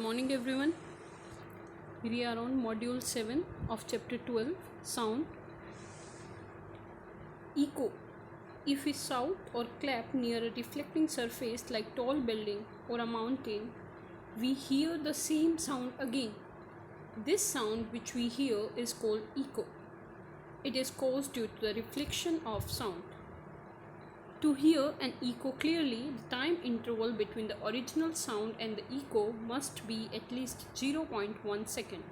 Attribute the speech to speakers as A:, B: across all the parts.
A: Morning everyone. We are on module 7 of chapter 12 sound. Echo. If we shout or clap near a reflecting surface like tall building or a mountain, we hear the same sound again. This sound which we hear is called echo. It is caused due to the reflection of sound. To hear an echo clearly, the time interval between the original sound and the echo must be at least 0.1 second.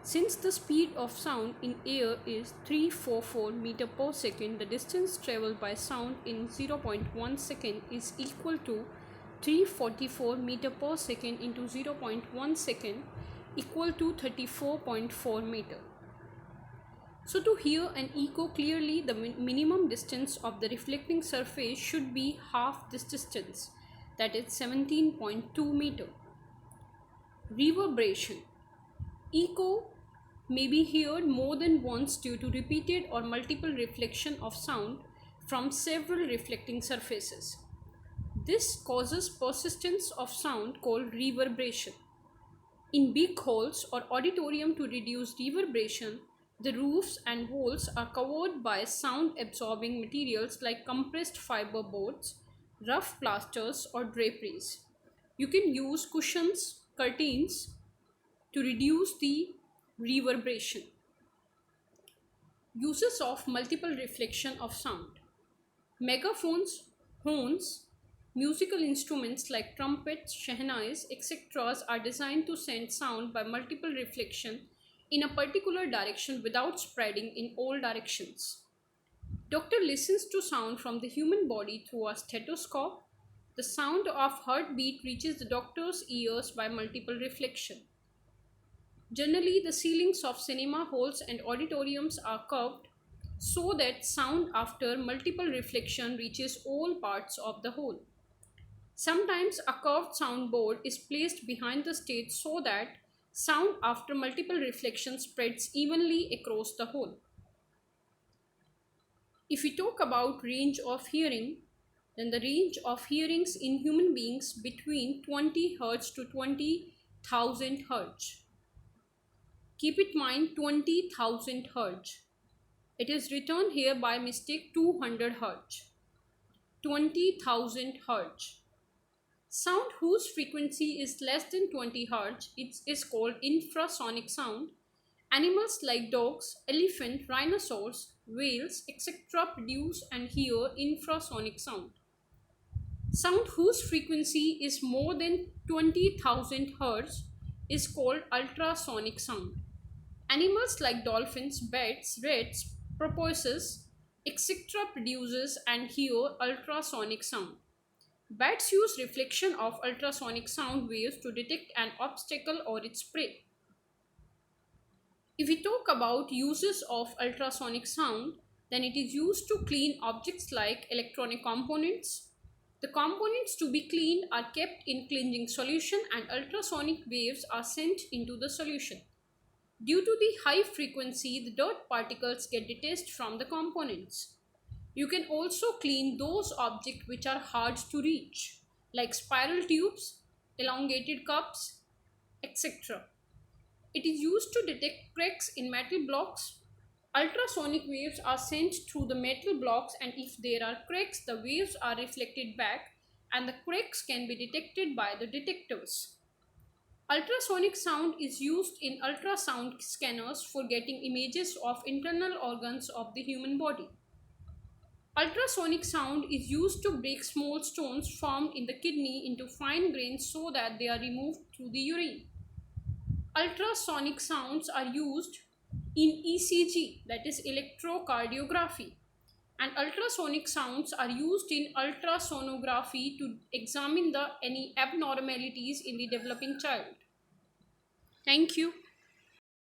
A: Since the speed of sound in air is 344 meter per second, the distance traveled by sound in 0.1 second is equal to 344 meter per second into 0.1 second equal to 34.4 meter. So to hear an echo clearly, the minimum distance of the reflecting surface should be half this distance, that is 17.2 meter. Reverberation. Echo may be heard more than once due to repeated or multiple reflection of sound from several reflecting surfaces. This causes persistence of sound called reverberation. In big halls or auditorium, to reduce reverberation, the roofs and walls are covered by sound-absorbing materials like compressed fiber boards, rough plasters, or draperies. You can use cushions, curtains to reduce the reverberation. Uses of multiple reflection of sound. Megaphones, horns, musical instruments like trumpets, shehnais, etc. are designed to send sound by multiple reflection in a particular direction without spreading in all directions. Doctor listens to sound from the human body through a stethoscope. The sound of heartbeat reaches the doctor's ears by multiple reflection. Generally, the ceilings of cinema halls and auditoriums are curved so that sound after multiple reflection reaches all parts of the hall. Sometimes a curved soundboard is placed behind the stage so that sound after multiple reflections spreads evenly across the hall. If we talk about range of hearing, then the range of hearings in human beings between 20 Hz to 20,000 Hz. Keep in mind 20,000 Hz. It is written here by mistake 200 Hz. 20,000 Hz. Sound whose frequency is less than 20 Hz is called infrasonic sound. Animals like dogs, elephant, rhinoceros, whales, etc. produce and hear infrasonic sound. Sound whose frequency is more than 20,000 Hz is called ultrasonic sound. Animals like dolphins, bats, rats, porpoises, etc. produces and hear ultrasonic sound. Bats use reflection of ultrasonic sound waves to detect an obstacle or its prey. If we talk about uses of ultrasonic sound, then it is used to clean objects like electronic components. The components to be cleaned are kept in cleansing solution and ultrasonic waves are sent into the solution. Due to the high frequency, the dirt particles get detached from the components. You can also clean those objects which are hard to reach, like spiral tubes, elongated cups, etc. It is used to detect cracks in metal blocks. Ultrasonic waves are sent through the metal blocks, and if there are cracks, the waves are reflected back and the cracks can be detected by the detectors. Ultrasonic sound is used in ultrasound scanners for getting images of internal organs of the human body. Ultrasonic sound is used to break small stones formed in the kidney into fine grains so that they are removed through the urine. Ultrasonic sounds are used in ECG, that is electrocardiography, and ultrasonic sounds are used in ultrasonography to examine any abnormalities in the developing child. Thank you.